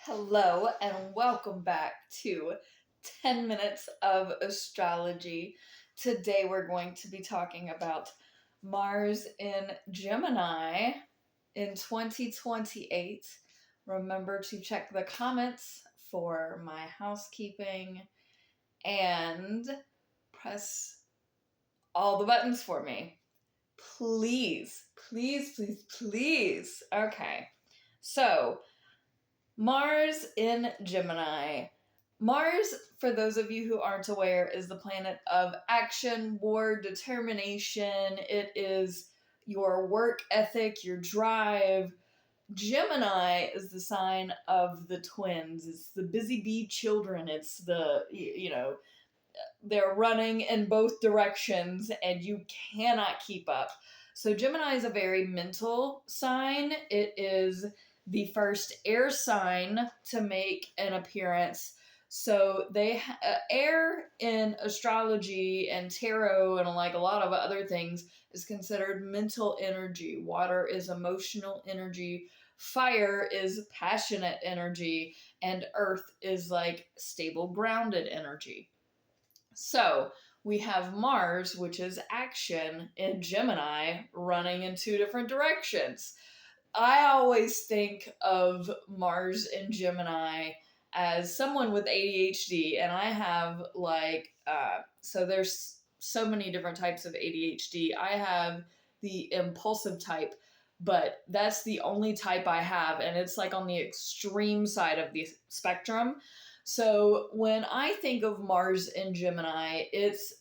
Hello and welcome back to 10 minutes of astrology. Today we're going to be talking about Mars in Gemini in 2028. Remember to check the comments for my housekeeping and press all the buttons for me. Please, please, please, please. Okay. So, Mars in Gemini. Mars, for those of you who aren't aware, is the planet of action, war, determination. It is your work ethic, your drive. Gemini is the sign of the twins. It's the busy bee children. It's they're running in both directions and you cannot keep up. So Gemini is a very mental sign. It is the first air sign to make an appearance. So air in astrology and tarot and like a lot of other things is considered mental energy. Water is emotional energy. Fire is passionate energy, and earth is like stable, grounded energy. So we have Mars, which is action, in Gemini, running in two different directions. I always think of Mars in Gemini as someone with ADHD, and I have so there's so many different types of ADHD. I have the impulsive type, but that's the only type I have, and it's like on the extreme side of the spectrum. So when I think of Mars in Gemini, it's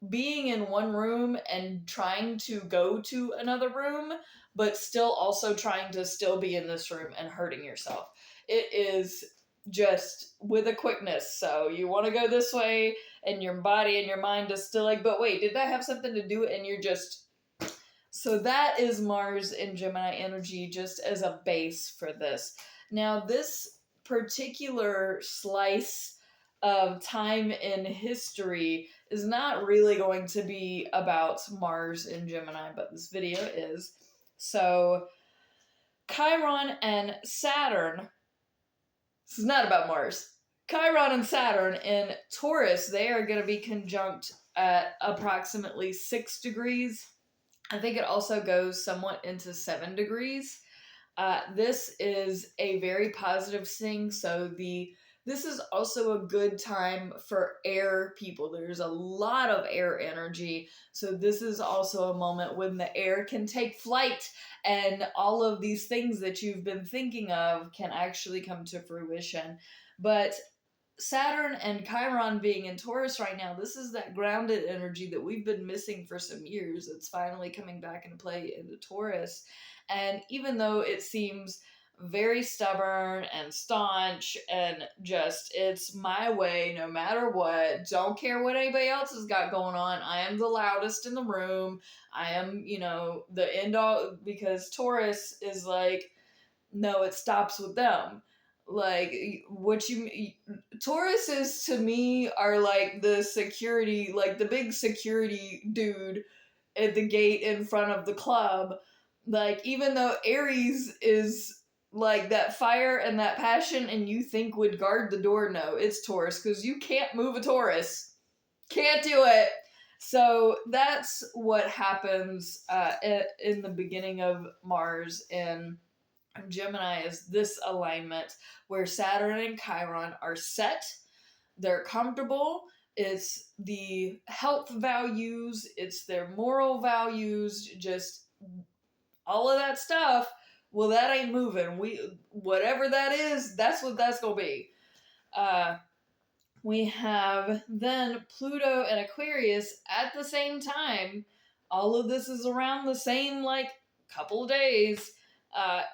being in one room and trying to go to another room, but still also trying to still be in this room and hurting yourself. It is just with a quickness. So you want to go this way, and your body and your mind is still like, but wait, did that have something to do with it? And you're just. So that is Mars in Gemini energy, just as a base for this. Now, this particular slice of time in history is not really going to be about Mars in Gemini, but this video is. So, Chiron and Saturn, this is not about Mars. Chiron and Saturn in Taurus, they are going to be conjunct at approximately 6 degrees. I think it also goes somewhat into 7 degrees. This is a very positive thing. So this is also a good time for air people. There's a lot of air energy. So this is also a moment when the air can take flight and all of these things that you've been thinking of can actually come to fruition. But Saturn and Chiron being in Taurus right now, this is that grounded energy that we've been missing for some years. It's finally coming back into play into Taurus. And even though it seems very stubborn and staunch and just it's my way no matter what, don't care what anybody else has got going on, I am the loudest in the room, I am, the end all, because Taurus is like, no, it stops with them. Like, what you Tauruses to me are like the security, like the big security dude at the gate in front of the club. Like, even though Aries is like that fire and that passion and you think would guard the door, no, it's Taurus, because you can't move a Taurus. Can't do it. So that's what happens in the beginning of Mars in Gemini, is this alignment where Saturn and Chiron are set, they're comfortable, it's the health values, it's their moral values, just all of that stuff. Well, that ain't moving. Whatever that is, that's what that's gonna be. We have then Pluto and Aquarius at the same time. All of this is around the same couple days.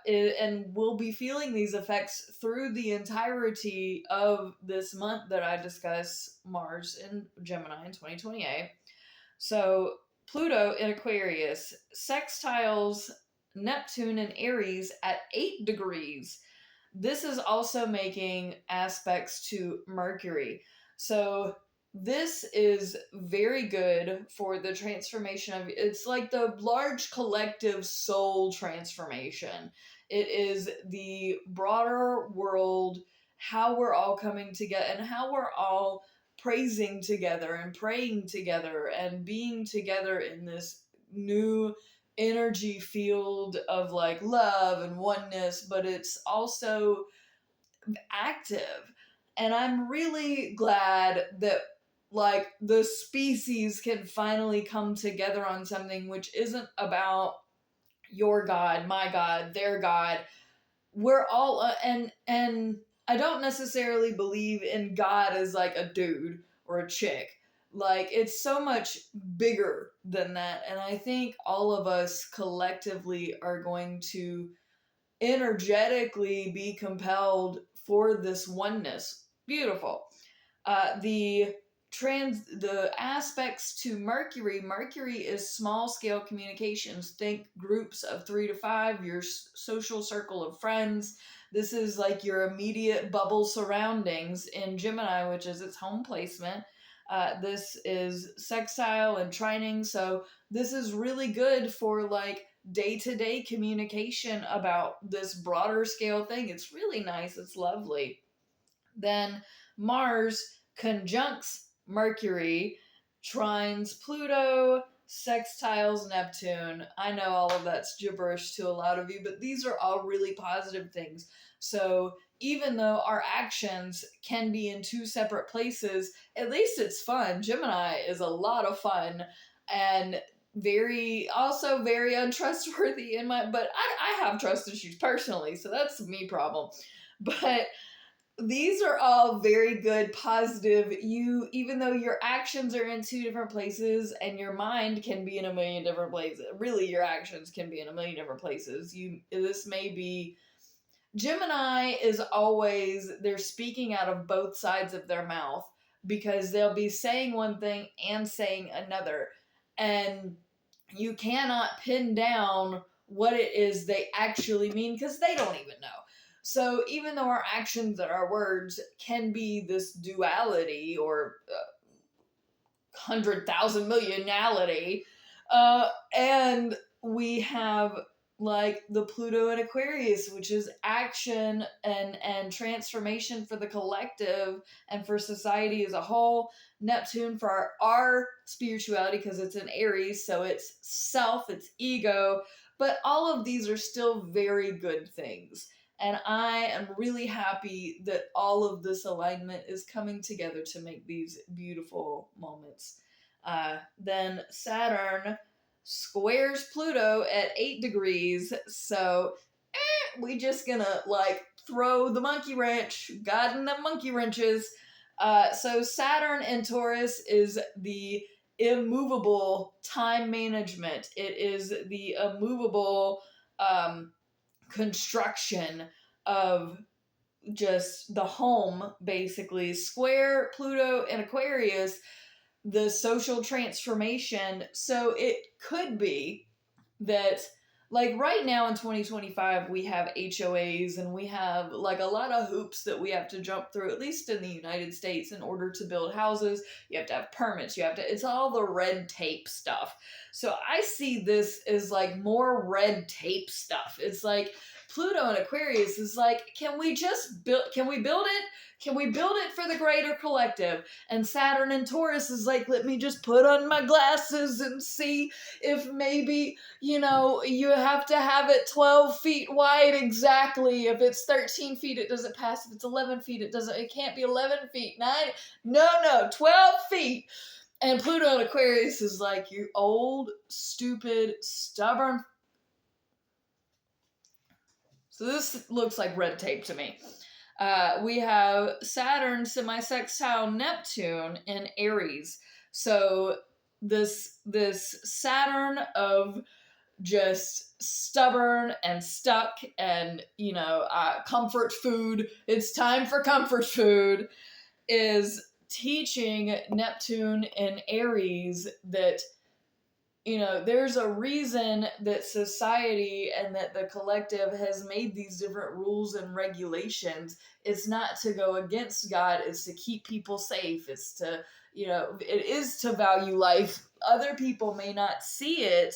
And we'll be feeling these effects through the entirety of this month that I discuss Mars in Gemini in 2028. So Pluto in Aquarius sextiles Neptune in Aries at 8 degrees. This is also making aspects to Mercury. So this is very good for the transformation of, it's like the large collective soul transformation. It is the broader world, how we're all coming together and how we're all praising together and praying together and being together in this new energy field of like love and oneness, but it's also active. And I'm really glad that like the species can finally come together on something which isn't about your god, my god, their god. We're all and I don't necessarily believe in God as like a dude or a chick. Like it's so much bigger than that, and I think all of us collectively are going to energetically be compelled for this oneness. Beautiful. The aspects to Mercury is small scale communications. Think groups of 3 to 5, your social circle of friends. This is like your immediate bubble surroundings in Gemini, which is its home placement. This is sextile and trining, so this is really good for like day-to-day communication about this broader scale thing. It's really nice. It's lovely. Then Mars conjuncts Mercury, trines Pluto, sextiles Neptune. I know all of that's gibberish to a lot of you, but these are all really positive things. So even though our actions can be in two separate places, at least it's fun. Gemini is a lot of fun and also very untrustworthy but I have trust issues personally, so that's me problem. But these are all very good, positive. Even though your actions are in two different places and your mind can be in a million different places, really your actions can be in a million different places. This may be, Gemini is always, they're speaking out of both sides of their mouth because they'll be saying one thing and saying another. And you cannot pin down what it is they actually mean because they don't even know. So even though our actions and our words can be this duality or 100,000 millionality, and we have like the Pluto and Aquarius, which is action and transformation for the collective and for society as a whole. Neptune for our spirituality because it's in Aries, so it's self, it's ego. But all of these are still very good things. And I am really happy that all of this alignment is coming together to make these beautiful moments. Then Saturn squares Pluto at 8 degrees. So we just gonna like throw the monkey wrench, God and the monkey wrenches. So Saturn in Taurus is the immovable time management. It is the immovable construction of just the home, basically. Square Pluto and Aquarius, the social transformation. So it could be that like right now in 2025 we have HOAs and we have like a lot of hoops that we have to jump through, at least in the United States, in order to build houses. You have to have permits, it's all the red tape stuff. So I see this as like more red tape stuff. It's like Pluto and Aquarius is like, can we build it? Can we build it for the greater collective? And Saturn and Taurus is like, let me just put on my glasses and see if maybe, you have to have it 12 feet wide exactly. If it's 13 feet, it doesn't pass. If it's 11 feet, it can't be 11 feet. 9, no, 12 feet. And Pluto and Aquarius is like, you old, stupid, stubborn. So this looks like red tape to me. We have Saturn semi-sextile Neptune in Aries. So this Saturn of just stubborn and stuck and, comfort food. It's time for comfort food, is teaching Neptune in Aries that, there's a reason that society and that the collective has made these different rules and regulations. It's not to go against God, it's to keep people safe. It's to, it is to value life. Other people may not see it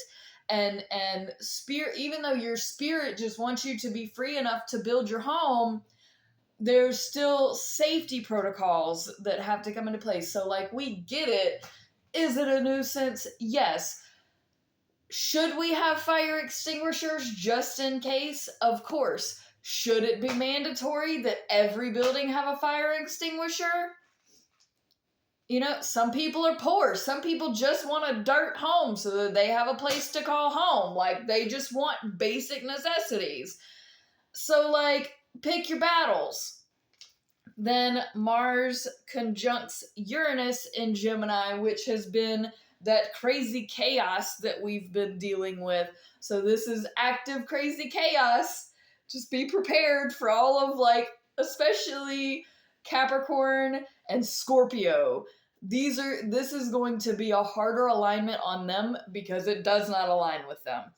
and spirit, even though your spirit just wants you to be free enough to build your home, there's still safety protocols that have to come into place. So like, we get it. Is it a nuisance? Yes. Should we have fire extinguishers just in case? Of course. Should it be mandatory that every building have a fire extinguisher? You know, some people are poor. Some people just want a dirt home so that they have a place to call home. Like, they just want basic necessities. So, like, pick your battles. Then Mars conjuncts Uranus in Gemini, which has been that crazy chaos that we've been dealing with. So this is active crazy chaos. Just be prepared for all of, like, especially Capricorn and Scorpio. This is going to be a harder alignment on them because it does not align with them.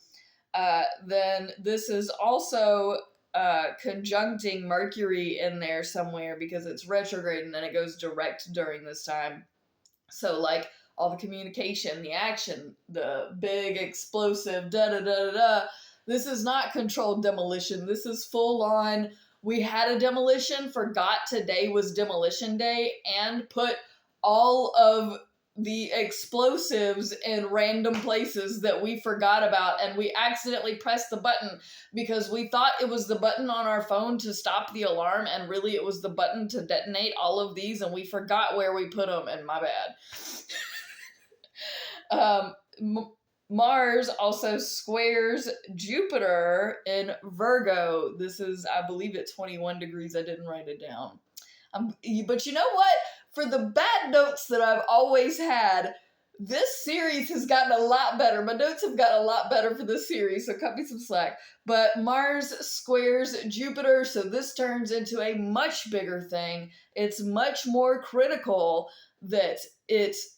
Then this is also conjuncting Mercury in there somewhere because it's retrograde and then it goes direct during this time. So like all the communication, the action, the big explosive da-da-da-da-da. This is not controlled demolition. This is full on, we had a demolition, forgot today was demolition day, and put all of the explosives in random places that we forgot about, and we accidentally pressed the button because we thought it was the button on our phone to stop the alarm, and really it was the button to detonate all of these, and we forgot where we put them, and my bad. Mars also squares Jupiter in Virgo. This is, I believe, at 21 degrees. I didn't write it down. But you know what? For the bad notes that I've always had, this series has gotten a lot better. My notes have gotten a lot better for this series, so cut me some slack. But Mars squares Jupiter, so this turns into a much bigger thing. It's much more critical that it's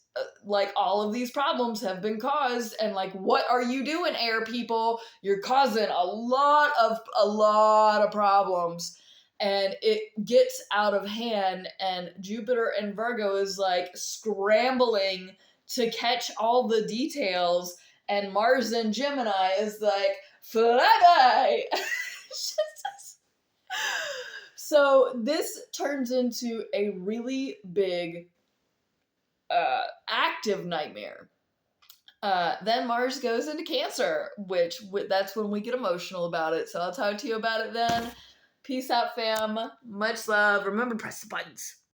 like all of these problems have been caused, and like, what are you doing, air people? You're causing a lot of problems. And it gets out of hand, and Jupiter and Virgo is like scrambling to catch all the details, and Mars and Gemini is like, fly. So this turns into a really big active nightmare. Then Mars goes into Cancer, which that's when we get emotional about it. So I'll talk to you about it then. Peace out, fam. Much love. Remember, press the buttons.